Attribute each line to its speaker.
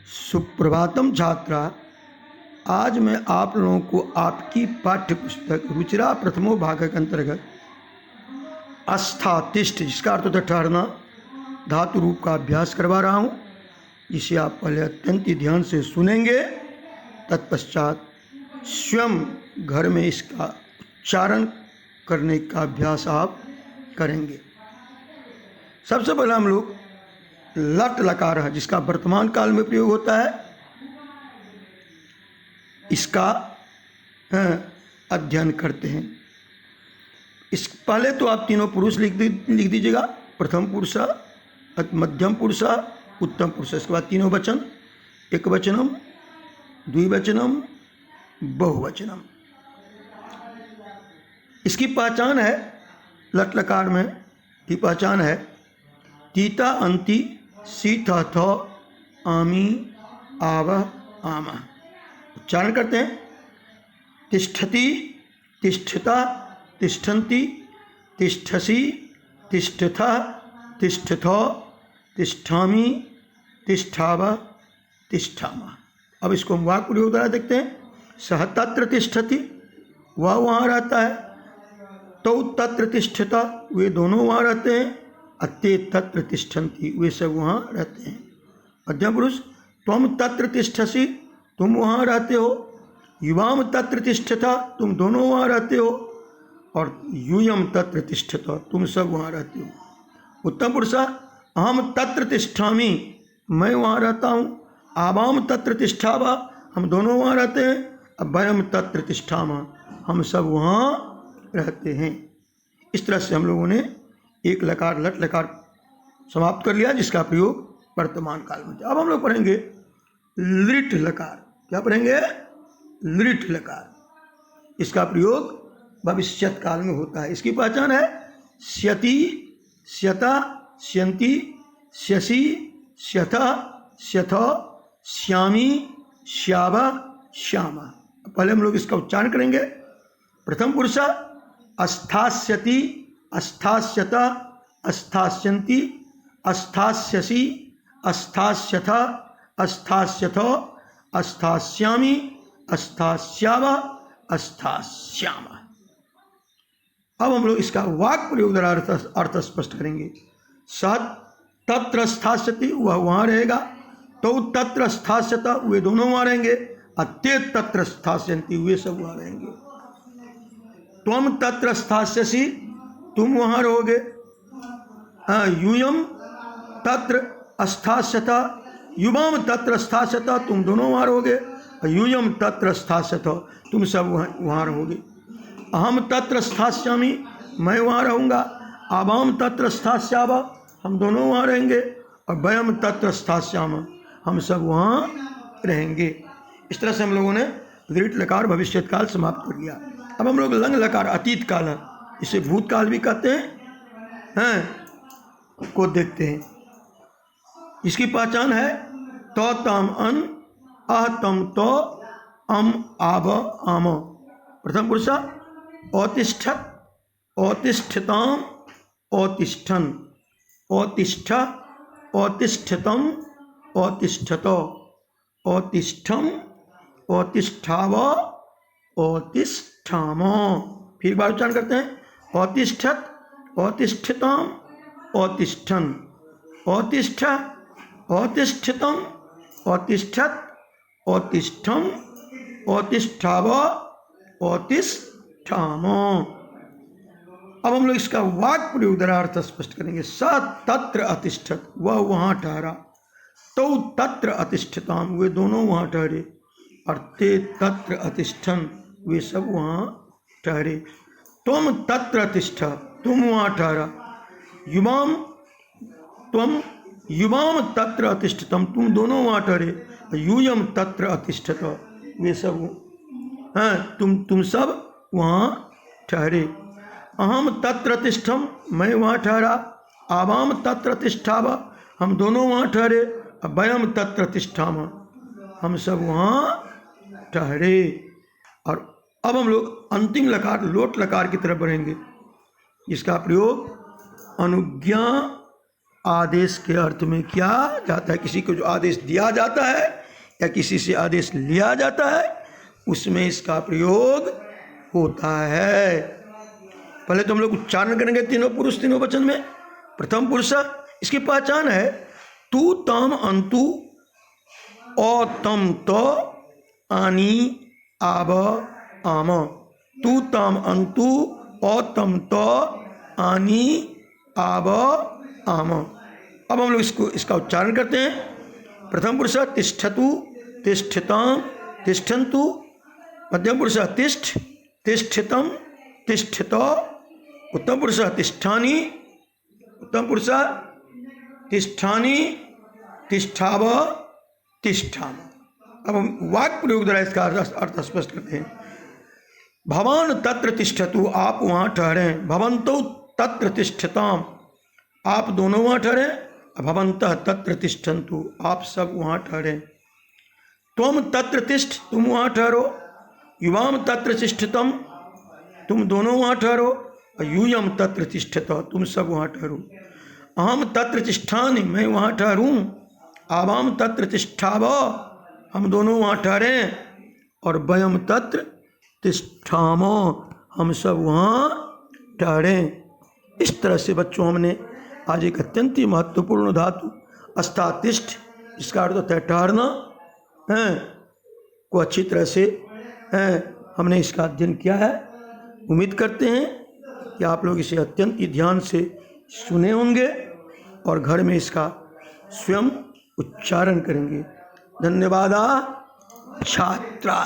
Speaker 1: सुप्रभातम छात्रा। आज मैं आप लोगों को आपकी पाठ्य पुस्तक रुचिरा प्रथमो भाग के अंतर्गत अस्थातिष्ठ, जिसका अर्थ होता है ठहरना, धातु रूप का अभ्यास करवा रहा हूँ, जिसे आप पहले अत्यंत ही ध्यान से सुनेंगे। तत्पश्चात स्वयं घर में इसका उच्चारण करने का अभ्यास आप करेंगे। सबसे पहले हम लोग लट लकार है, जिसका वर्तमान काल में प्रयोग होता है, इसका अध्ययन करते हैं। इस पहले तो आप तीनों पुरुष लिख दीजिएगा। प्रथम पुरुष, मध्यम पुरुष, उत्तम पुरुष। इसके बाद तीनों वचन, एक वचनम, द्विवचनम, बहुवचनम। इसकी पहचान है, लट लकार में की पहचान है तीता अंति सीता थ आमी आवह आमा। उच्चारण करते हैं। तिष्ठति, तिष्ठता, तिष्ठन्ति, तिष्ठसि, तिष्ठथा, तिष्ठथो, तिष्ठामि, तिष्ठावः, तिष्ठामः। अब इसको हम वाक्य प्रयोग द्वारा देखते हैं। सह तत्र तिष्ठति, वह वहाँ रहता है। तौ तत्र तिष्ठता, वे दोनों वहाँ रहते हैं। अते तत्र तिष्ठन्ति, वे सब वहाँ रहते हैं। मध्यम पुरुष, त्वम तत्र तिष्ठसि, तुम वहाँ रहते हो। युवाम तत्र तिष्ठता, तुम दोनों वहाँ रहते हो। और यूयम तत्र तिष्ठता, तुम सब वहाँ रहते हो। उत्तम पुरुष, अहम तत्र तिष्ठामि, मैं वहाँ रहता हूँ। आवाम तत्र तिष्ठावा, हम दोनों वहाँ रहते हैं। वयम तत्र तिष्ठामः, हम सब वहाँ रहते हैं। इस तरह से हम लोगों ने एक लकार लट लकार समाप्त कर लिया, जिसका प्रयोग वर्तमान काल में। अब हम लोग पढ़ेंगे लृट लकार। क्या पढ़ेंगे? लृट लकार। इसका प्रयोग भविष्यत काल में होता है। इसकी पहचान है स्यति, स्यता, स्यन्ति, स्यसि, स्यथा, स्यथो, श्यामी, श्यावा, श्यामा। पहले हम लोग इसका उच्चारण करेंगे। प्रथम पुरुष, अस्थास्यति, अस्थास्यता, अस्थास्यन्ति, अस्थास्यसि, अस्थास्यथा, अस्थास्यथो, अस्थास्यामि, अस्थास्यावः, अस्थास्यामः। अब हम लोग इसका वाक्य प्रयोग द्वारा अर्थ स्पष्ट करेंगे। सः तत्र स्थास्यति, वह वहाँ रहेगा। तौ तत्र स्थास्यता, वे दोनों वहाँ रहेंगे। अते तत्र स्थास्यन्ति, वे सब वहाँ रहेंगे। त्वम तत्र स्थास्यसि, तुम वहाँ रहोगे। यूयम तत्र स्थास्यता, युवाम तत्र स्थास्यता, तुम दोनों वहाँ रहोगे। यूयम तत्र स्थास्यता, तुम सब वहाँ रहोगे। अहम तत्र स्थास्यामि, मैं वहाँ रहूँगा। आवाम तत्र स्थास्यावा, हम दोनों वहाँ रहेंगे। और वयम तत्र स्थास्यामः, हम सब वहाँ रहेंगे। इस तरह से हम लोगों ने लृट लकार भविष्यत काल समाप्त कर लिया। अब हम लोग लंग लकार अतीत काल है, इसे भूतकाल भी कहते हैं, को देखते हैं। इसकी पहचान है तो तम अन, अह तम तो, अम आव आम। प्रथम पुरुष, औतिष्ठत, औतिष्ठताम, औतिष्ठन, औतिष्ठ, औतिष्ठतम, औतिष्ठतो, औतिष्ठम, औतिष्ठाव, औतिष्ठाम। फिर बार उच्चारण करते हैं। औतिष्ठत, औतिष्ठताम, औतिष्ठन, औतिष्ठ, औतिष्ठतम, औतिष्ठत, औतिष्ठम, औतिष्ठाव, औतिष्ठाम। अब हम लोग इसका वाक्य प्रयोग द्वारा अर्थ स्पष्ट करेंगे। स तत्र अतिष्ठत, वह वहाँ ठहरा। तौ तत्र अतिष्ठताम, वे दोनों वहाँ ठहरे। और ते तत्र अतिष्ठन, वे सब वहाँ ठहरे। त्वम तत्र अतिष्ठ, तुम वहाँ ठहरा। युवाम, त्वम युवाम तत्र अतिष्ठतम, तुम दोनों वहाँ ठहरे। यूयम तत्र अतिष्ठत, वे सब तुम सब वहाँ ठहरे। अहम तत्र तिष्ठम, मैं वहाँ ठहरा। आवाम तत्र तिष्ठाव, हम दोनों वहाँ ठहरे। वयम तत्र तिष्ठामः, हम सब वहाँ ठहरे। और अब हम लोग अंतिम लकार लोट लकार की तरफ बढ़ेंगे। इसका प्रयोग अनुज्ञा आदेश के अर्थ में किया जाता है। किसी को जो आदेश दिया जाता है या किसी से आदेश लिया जाता है उसमें इसका प्रयोग होता है। पहले तो हम लोग उच्चारण करेंगे तीनों पुरुष तीनों वचन में। प्रथम पुरुष इसकी पहचान है तू तम अंतु औ तम तो आनी आब आम। तू तम अंतु औ तम तो आनी आब आम। अब हम लोग इसका उच्चारण करते हैं। प्रथम पुरुष तिष्ठतु तिष्ठताम तिष्ठन्तु। मध्यम पुरुष तिष्ठ तिष्ठितम तिष्ठत। उत्तम पुरुष तिष्ठानि उत्तम पुरुष तिष्ठानि तिष्ठाव तिष्ठाम। अब हम वाक्य प्रयोग द्वारा इसका अर्थ स्पष्ट करते हैं। भवान तत्र तिष्ठतु, आप वहाँ ठहरे। भवन्तौ तत्र तिष्ठताम, आप दोनों वहाँ ठहरे। भवन्तः तत्र तिष्ठन्तु, आप सब वहाँ ठहरे। त्वम तत्र तिष्ठ, तुम वहाँ ठहरो। युवाम तत्र तिष्ठतम, तुम दोनों वहाँ ठहरो। यूयम तत्र तिष्ठत, तुम सब वहाँ ठहरो। अहम तत्र तिष्ठामि, मैं वहाँ ठहरूँ। आवाम तत्र तिष्ठाव, हम दोनों वहाँ ठहरें। और वयम तत्र तिष्ठामो, हम सब वहाँ ठहरें। इस तरह से बच्चों हमने आज एक अत्यंत ही महत्वपूर्ण धातु अस्तातिष्ठ, इसका अर्थ होता है ठहरना, को अच्छी तरह से हमने इसका अध्ययन किया है। उम्मीद करते हैं कि आप लोग इसे अत्यंत ही ध्यान से सुने होंगे और घर में इसका स्वयं उच्चारण करेंगे। धन्यवाद छात्रा।